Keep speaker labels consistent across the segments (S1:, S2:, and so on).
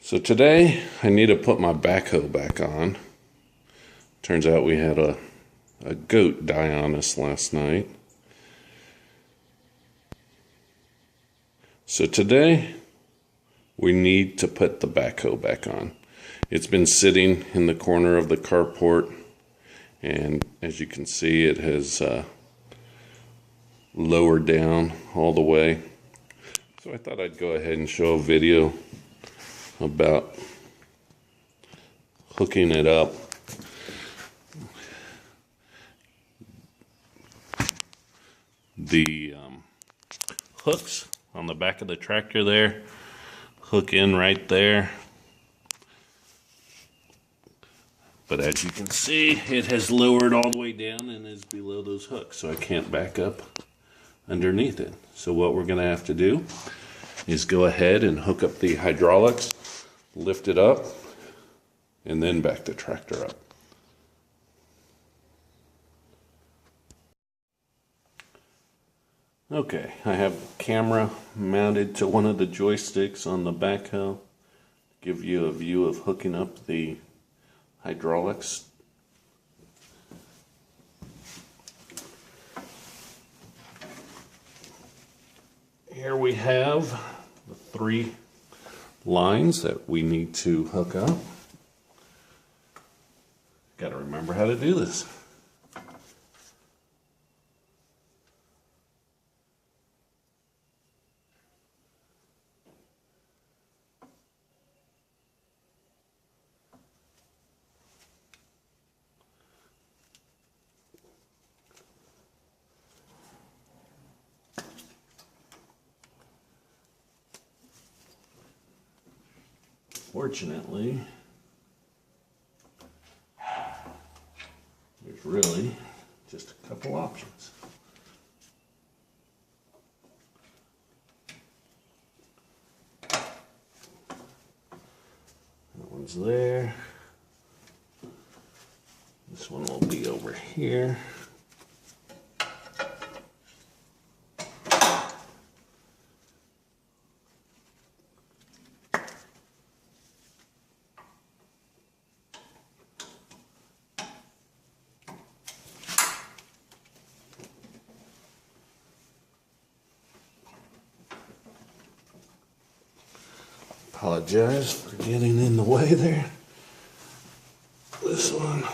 S1: So today I need to put my backhoe back on. Turns out we had a goat die on us last night. So today we need to put the backhoe back on. It's been sitting in the corner of the carport, and as you can see, it has lowered down all the way. So I thought I'd go ahead and show a video about hooking it up. The hooks on the back of the tractor there hook in right there, but as you can see, it has lowered all the way down and is below those hooks, so I can't back up underneath it. So what we're going to have to do is go ahead and hook up the hydraulics, lift it up, and then back the tractor up. Okay, I have the camera mounted to one of the joysticks on the backhoe. Give you a view of hooking up the hydraulics. Here we have the 3 lines that we need to hook up. Got to remember how to do this. Fortunately, there's really just a couple options. That one's there. This one will be over here. Apologize for getting in the way there. This one will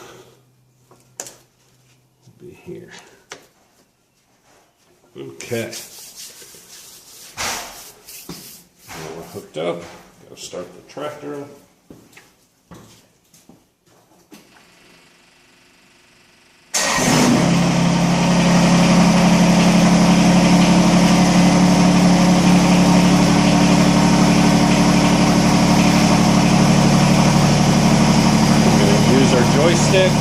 S1: be here. Okay. Now we're hooked up. Gotta start the tractor up. Joystick.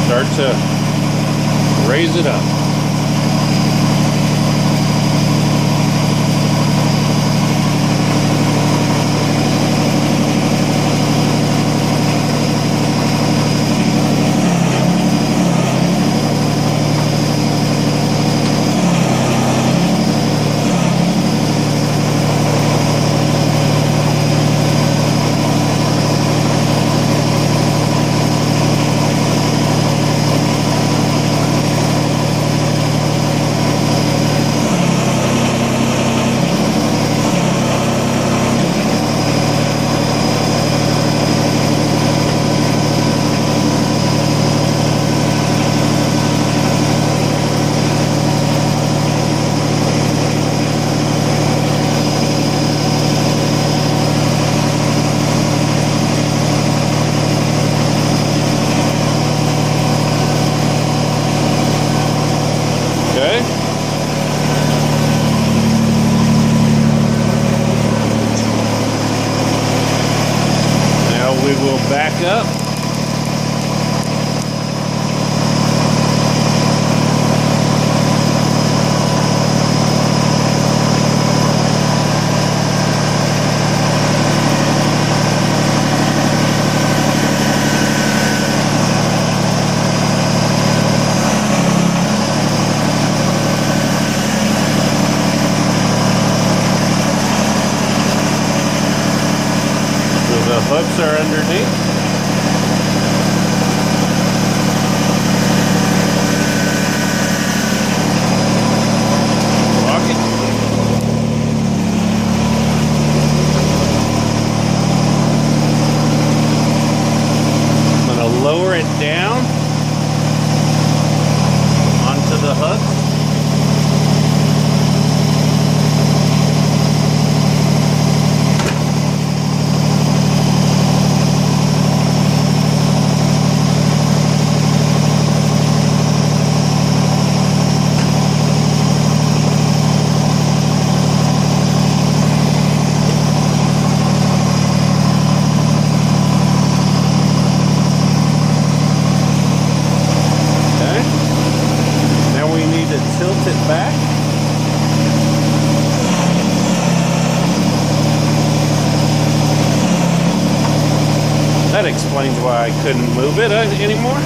S1: Start to raise it up. Okay. Now we will back up. The hooks are underneath. Lock it. I'm going to lower it down onto the hook. Tilt it back. That explains why I couldn't move it anymore.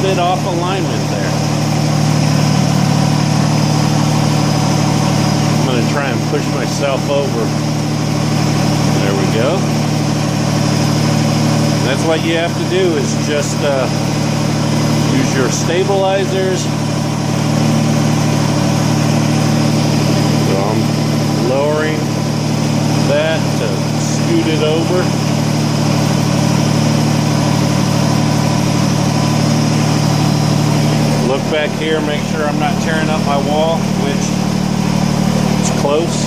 S1: Bit off alignment there. I'm going to try and push myself over. There we go. And that's what you have to do, is just use your stabilizers. So I'm lowering that to scoot it over. Look back here, make sure I'm not tearing up my wall, which is close.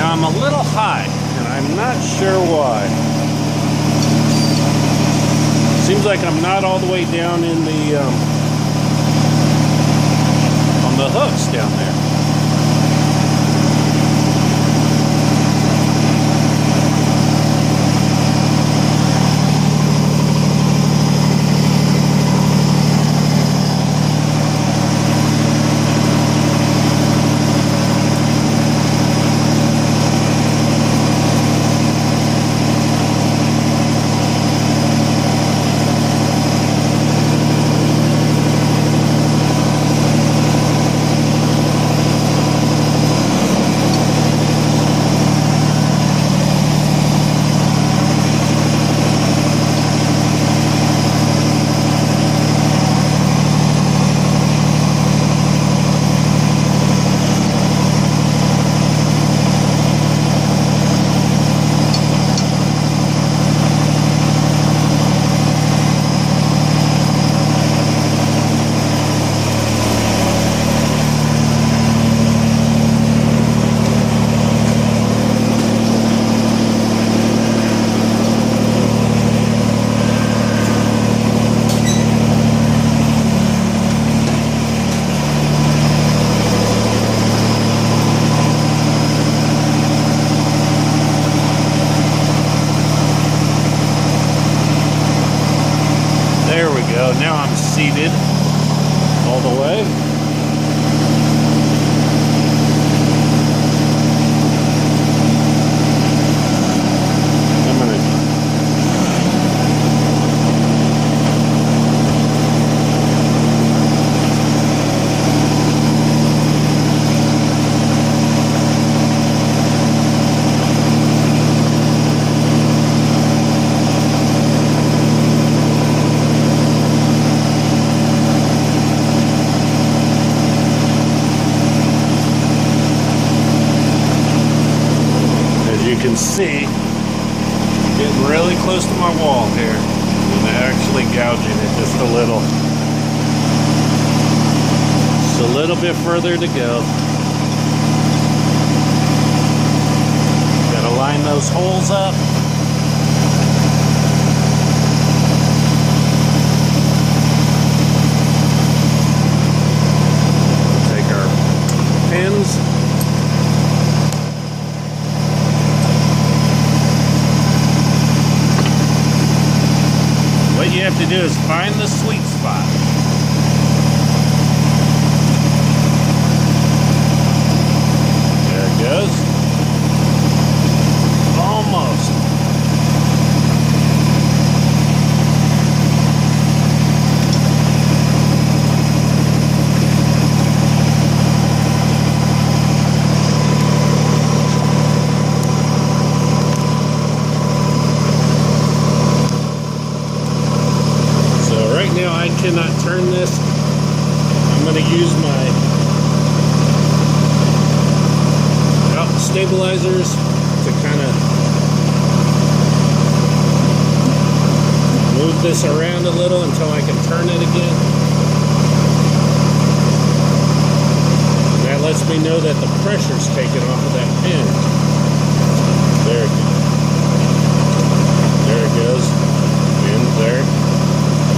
S1: I'm a little high, and I'm not sure why. Seems like I'm not all the way down in the on the hooks down there. There we go. Now I'm seated all the way. I'm gonna can see, getting really close to my wall here and actually gouging it just a little. Just a little bit further to go. Got a those holes up. Take our pins. What you have to do is find the sweet spot. There it goes. Almost. Now I cannot turn this. I'm going to use my belt stabilizers to kind of move this around a little until I can turn it again. And that lets me know that the pressure's taken off of that pin. There it goes. There it goes. And there.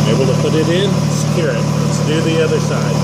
S1: Able to put it in, secure it. Let's do the other side.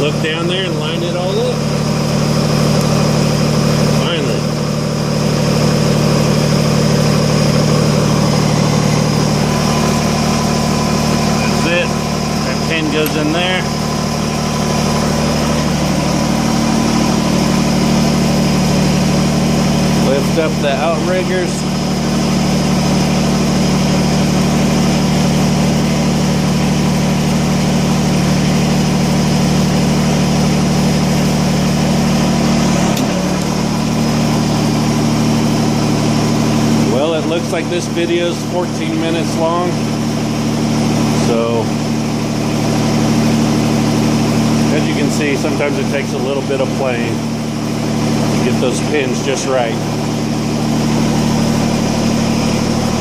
S1: Look down there and line it all up. Finally. That's it. That pin goes in there. Lift up the outriggers. Well, it looks like this video is 14 minutes long, so as you can see, sometimes it takes a little bit of playing to get those pins just right.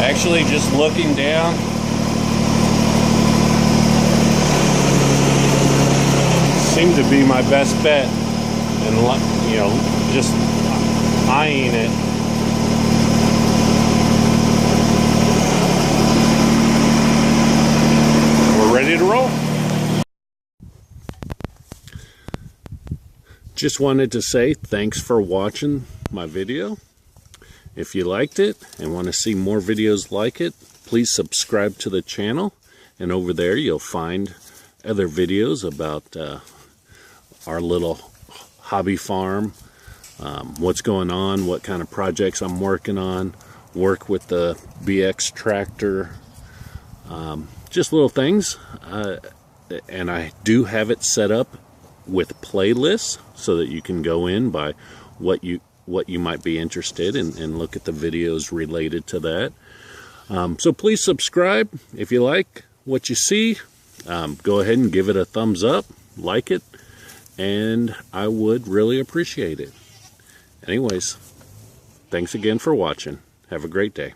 S1: Actually, just looking down, seemed to be my best bet, and you know, just eyeing it. We're ready to roll. Just wanted to say thanks for watching my video. If you liked it and want to see more videos like it, please subscribe to the channel, and over there you'll find other videos about our little hobby farm, what's going on, what kind of projects I'm working on, work with the BX tractor, just little things. And I do have it set up with playlists so that you can go in by what you might be interested in and look at the videos related to that. So please subscribe if you like what you see. Go ahead and give it a thumbs up, like it, and I would really appreciate it. Anyways, thanks again for watching. Have a great day.